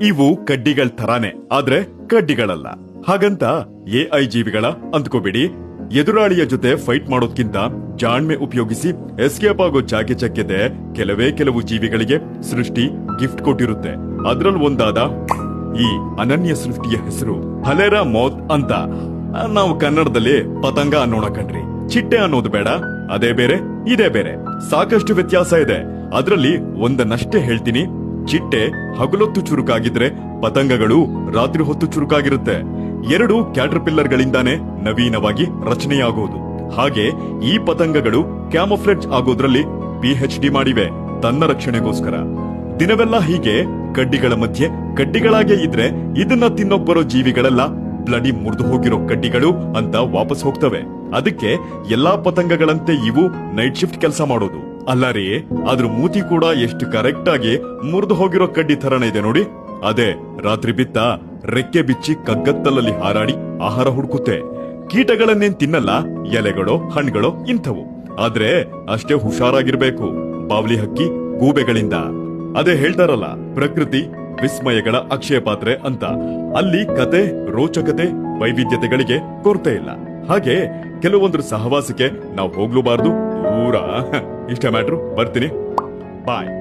ಇವು ಕಡ್ಡಿಗಳ ತರಾನೆ ಆದ್ರೆ ಕಡ್ಡಿಗಳಲ್ಲ. ಹಾಗಂತ ಎಐ ಜೀವಿಗಳ ಅಂದ್ಕೋಬೇಡಿ. ಎದುರಾಳಿಯ ಜೊತೆ ಫೈಟ್ ಮಾಡೋದ್ಕಿಂತ ಜಾಣ್ಮೆ ಉಪಯೋಗಿಸಿ ಎಸ್ಕೇಪ್ ಆಗೋ ಚಾಕಚಕ್ಯತೆ ಕೆಲವು ಜೀವಿಗಳಿಗೆ ಸೃಷ್ಟಿ ಗಿಫ್ಟ್ ಕೊಟ್ಟಿರುತ್ತೆ. ಅದ್ರಲ್ಲಿ ಒಂದಾದ ಈ ಅನನ್ಯ ಸೃಷ್ಟಿಯ ಹೆಸರು ಹಲೇರಾ ಮೌತ್ ಅಂತ. ನಾವು ಕನ್ನಡದಲ್ಲಿ ಪತಂಗ ಅನ್ನೋಣ ಕಣ್ರಿ. ಚಿಟ್ಟೆ ಅನ್ನೋದು ಬೇಡ, ಅದೇ ಬೇರೆ ಇದೇ ಬೇರೆ. ಸಾಕಷ್ಟು ವ್ಯತ್ಯಾಸ ಇದೆ. ಅದ್ರಲ್ಲಿ ಒಂದನ್ನಷ್ಟೇ ಹೇಳ್ತೀನಿ. ಚಿಟ್ಟೆ ಹಗಲೊತ್ತು ಚುರುಕಾಗಿದ್ರೆ ಪತಂಗಗಳು ರಾತ್ರಿ ಹೊತ್ತು ಚುರುಕಾಗಿರುತ್ತೆ. ಎರಡು ಕ್ಯಾಟರ್ಪಿಲ್ಲರ್ ಗಳಿಂದಾನೇ ನವೀನವಾಗಿ ರಚನೆಯಾಗುವುದು. ಹಾಗೆ ಈ ಪತಂಗಗಳು ಕ್ಯಾಮೋಫ್ಲೇಜ್ ಆಗೋದ್ರಲ್ಲಿ PhD ಮಾಡಿವೆ ತನ್ನ ರಕ್ಷಣೆಗೋಸ್ಕರ. ದಿನವೆಲ್ಲ ಹೀಗೆ ಕಡ್ಡಿಗಳ ಮಧ್ಯೆ ಕಡ್ಡಿಗಳಾಗೇ ಇದ್ರೆ ಇದನ್ನ ತಿನ್ನೋಕ್ ಬರೋ ಜೀವಿಗಳೆಲ್ಲ ಬ್ಲಡಿ ಮುರಿದು ಹೋಗಿರೋ ಕಡ್ಡಿಗಳು ಅಂತ ವಾಪಸ್ ಹೋಗ್ತವೆ. ಅದಕ್ಕೆ ಎಲ್ಲಾ ಪತಂಗಗಳಂತೆ ಇವು ನೈಟ್ ಶಿಫ್ಟ್ ಕೆಲಸ ಮಾಡೋದು. ಅಲ್ಲ ರೀ, ಅದ್ರ ಮೂತಿ ಕೂಡ ಎಷ್ಟು ಕರೆಕ್ಟ್ ಆಗಿ ಮುರಿದು ಹೋಗಿರೋ ಕಡ್ಡಿ ತರನೇ ಇದೆ ನೋಡಿ. ಅದೇ ರಾತ್ರಿ ಬಿತ್ತ ರೆಕ್ಕೆ ಬಿಚ್ಚಿ ಕಗ್ಗತ್ತಲಲ್ಲಿ ಹಾರಾಡಿ ಆಹಾರ ಹುಡುಕುತ್ತೆ. ಕೀಟಗಳನ್ನೇನ್ ತಿನ್ನಲ್ಲ, ಎಲೆಗಳೋ ಹಣ್ಣುಗಳೋ ಇಂಥವು. ಆದ್ರೆ ಅಷ್ಟೇ ಹುಷಾರಾಗಿರ್ಬೇಕು ಬಾವ್ಲಿ ಹಕ್ಕಿ ಗೂಬೆಗಳಿಂದ. ಅದೇ ಹೇಳ್ತಾರಲ್ಲ, ಪ್ರಕೃತಿ ವಿಸ್ಮಯಗಳ ಅಕ್ಷಯ ಪಾತ್ರೆ ಅಂತ. ಅಲ್ಲಿ ಕತೆ, ರೋಚಕತೆ, ವೈವಿಧ್ಯತೆಗಳಿಗೆ ಕೊರತೆ ಇಲ್ಲ. ಹಾಗೆ ಕೆಲವೊಂದ್ರ ಸಹವಾಸಕ್ಕೆ ನಾವು ಹೋಗ್ಲೂಬಾರ್ದು, ದೂರ. ಇಷ್ಟ ಮ್ಯಾಟ್ರು, ಬರ್ತೀನಿ, ಬಾಯ್.